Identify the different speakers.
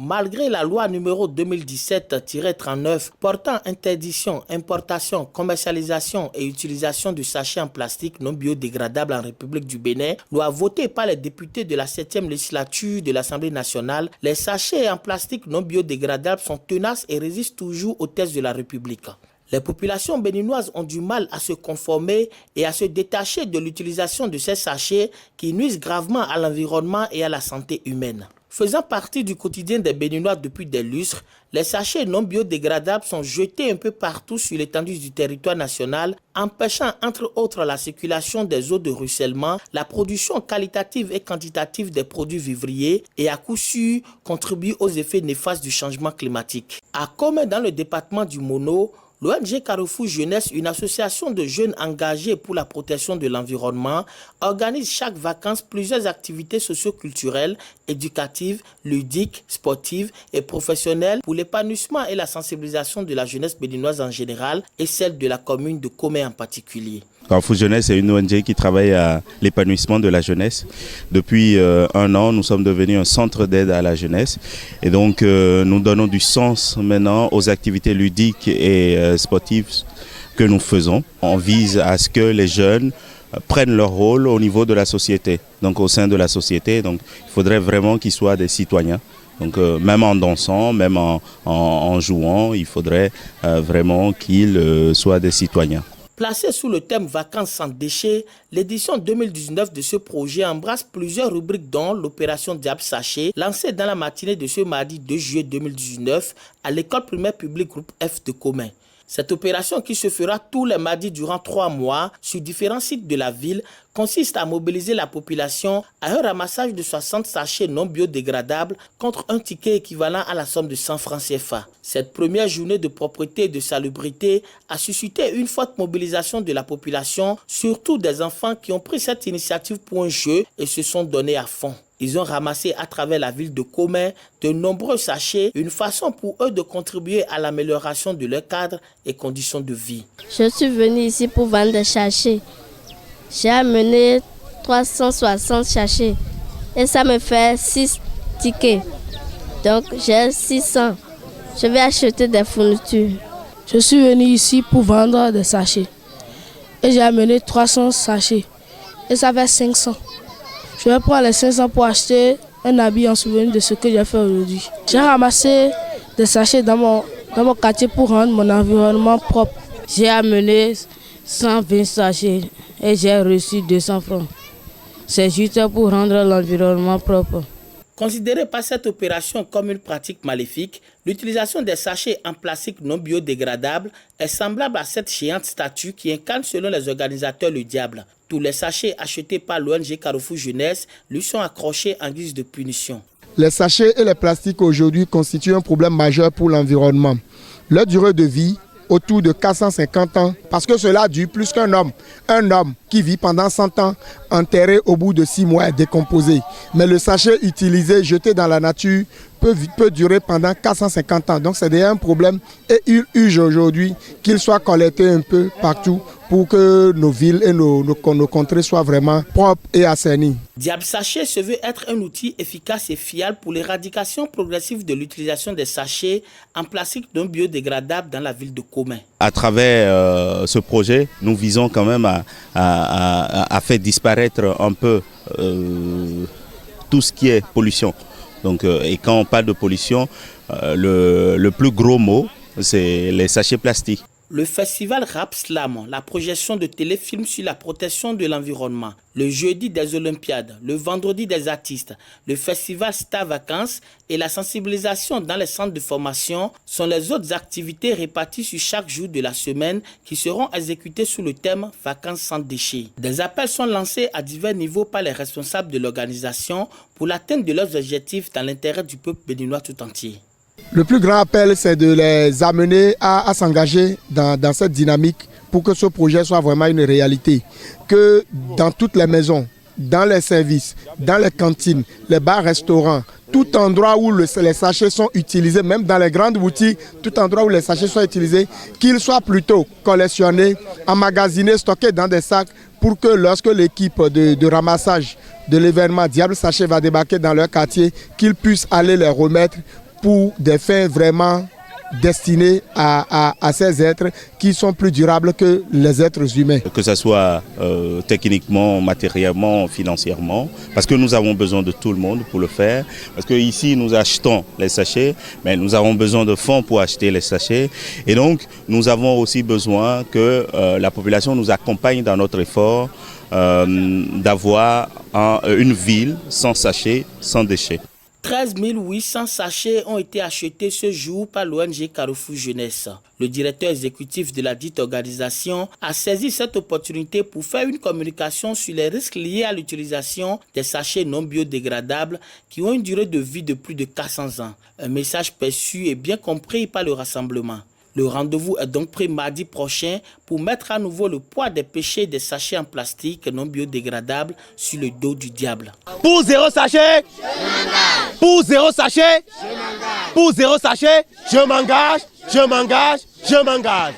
Speaker 1: Malgré la loi numéro 2017-39 portant interdiction, importation, commercialisation et utilisation de sachets en plastique non biodégradables en République du Bénin, loi votée par les députés de la 7e législature de l'Assemblée nationale, les sachets en plastique non biodégradables sont tenaces et résistent toujours aux tests de la République. Les populations béninoises ont du mal à se conformer et à se détacher de l'utilisation de ces sachets qui nuisent gravement à l'environnement et à la santé humaine. Faisant partie du quotidien des Béninois depuis des lustres, les sachets non biodégradables sont jetés un peu partout sur l'étendue du territoire national, empêchant entre autres la circulation des eaux de ruissellement, la production qualitative et quantitative des produits vivriers et à coup sûr contribuent aux effets néfastes du changement climatique. À Comé, dans le département du Mono, l'ONG Carrefour Jeunesse, une association de jeunes engagés pour la protection de l'environnement, organise chaque vacances plusieurs activités socio-culturelles, éducatives, ludiques, sportives et professionnelles pour l'épanouissement et la sensibilisation de la jeunesse béninoise en général et celle de la commune de Comé en particulier.
Speaker 2: Carrefour Jeunesse est une ONG qui travaille à l'épanouissement de la jeunesse. Depuis un an, nous sommes devenus un centre d'aide à la jeunesse. Et donc, nous donnons du sens maintenant aux activités ludiques et sportives que nous faisons. On vise à ce que les jeunes prennent leur rôle au niveau de la société, donc au sein de la société. Donc, il faudrait vraiment qu'ils soient des citoyens. Donc, même en dansant, même en jouant, il faudrait vraiment qu'ils soient des citoyens.
Speaker 1: Placée sous le thème Vacances sans déchets, l'édition 2019 de ce projet embrasse plusieurs rubriques dont l'opération Diable Sachet, lancée dans la matinée de ce mardi 2 juillet 2019 à l'école primaire publique groupe F de Comé. Cette opération, qui se fera tous les mardis durant 3 mois sur différents sites de la ville, consiste à mobiliser la population à un ramassage de 60 sachets non biodégradables contre un ticket équivalent à la somme de 100 francs CFA. Cette première journée de propreté et de salubrité a suscité une forte mobilisation de la population, surtout des enfants qui ont pris cette initiative pour un jeu et se sont donnés à fond. Ils ont ramassé à travers la ville de Comé de nombreux sachets, une façon pour eux de contribuer à l'amélioration de leur cadre et conditions de vie.
Speaker 3: Je suis venu ici pour vendre des sachets. J'ai amené 360 sachets et ça me fait 6 tickets. Donc j'ai 600. Je vais acheter des fournitures.
Speaker 4: Je suis venu ici pour vendre des sachets et j'ai amené 300 sachets et ça fait 500. Je vais prendre les 500 pour acheter un habit en souvenir de ce que j'ai fait aujourd'hui. J'ai ramassé des sachets dans mon quartier pour rendre mon environnement propre.
Speaker 5: J'ai amené 120 sachets et j'ai reçu 200 francs. C'est juste pour rendre l'environnement propre.
Speaker 1: Considérée par cette opération comme une pratique maléfique, l'utilisation des sachets en plastique non biodégradables est semblable à cette géante statue qui incarne selon les organisateurs le diable. Tous les sachets achetés par l'ONG Carrefour Jeunesse lui sont accrochés en guise de punition.
Speaker 6: Les sachets et les plastiques aujourd'hui constituent un problème majeur pour l'environnement. Leur durée de vie, autour de 450 ans, parce que cela dure plus qu'un homme. Un homme qui vit pendant 100 ans, enterré au bout de 6 mois, est décomposé. Mais le sachet utilisé, jeté dans la nature, peut durer pendant 450 ans. Donc c'est un problème et il urge aujourd'hui qu'il soit collecté un peu partout pour que nos villes et nos contrées soient vraiment propres et assainies.
Speaker 1: Diable Sachet se veut être un outil efficace et fiable pour l'éradication progressive de l'utilisation des sachets en plastique non biodégradable dans la ville de Comé.
Speaker 2: À travers ce projet, nous visons quand même à faire disparaître un peu tout ce qui est pollution. Donc, et quand on parle de pollution, le plus gros mot, c'est les sachets plastiques.
Speaker 1: Le festival Rap Slam, la projection de téléfilms sur la protection de l'environnement, le jeudi des Olympiades, le vendredi des artistes, le festival Star Vacances et la sensibilisation dans les centres de formation sont les autres activités réparties sur chaque jour de la semaine qui seront exécutées sous le thème Vacances sans déchets. Des appels sont lancés à divers niveaux par les responsables de l'organisation pour l'atteinte de leurs objectifs dans l'intérêt du peuple béninois tout entier.
Speaker 6: Le plus grand appel, c'est de les amener à s'engager dans cette dynamique pour que ce projet soit vraiment une réalité. Que dans toutes les maisons, dans les services, dans les cantines, les bars-restaurants, tout endroit où les sachets sont utilisés, même dans les grandes boutiques, tout endroit où les sachets sont utilisés, qu'ils soient plutôt collectionnés, emmagasinés, stockés dans des sacs pour que lorsque l'équipe de ramassage de l'événement Diable Sachet va débarquer dans leur quartier, qu'ils puissent aller les remettre pour des fins vraiment destinés à ces êtres qui sont plus durables que les êtres humains.
Speaker 2: Que ce soit techniquement, matériellement, financièrement, parce que nous avons besoin de tout le monde pour le faire. Parce que ici nous achetons les sachets, mais nous avons besoin de fonds pour acheter les sachets. Et donc nous avons aussi besoin que la population nous accompagne dans notre effort d'avoir une ville sans sachets, sans déchets.
Speaker 1: 13 800 sachets ont été achetés ce jour par l'ONG Carrefour Jeunesse. Le directeur exécutif de la dite organisation a saisi cette opportunité pour faire une communication sur les risques liés à l'utilisation des sachets non biodégradables qui ont une durée de vie de plus de 400 ans. Un message perçu et bien compris par le rassemblement. Le rendez-vous est donc pris mardi prochain pour mettre à nouveau le poids des péchés des sachets en plastique non biodégradables sur le dos du diable.
Speaker 7: Pour 0 sachet, je m'engage. Pour 0 sachet, je m'engage. Pour 0 sachet, je m'engage, je m'engage, je m'engage.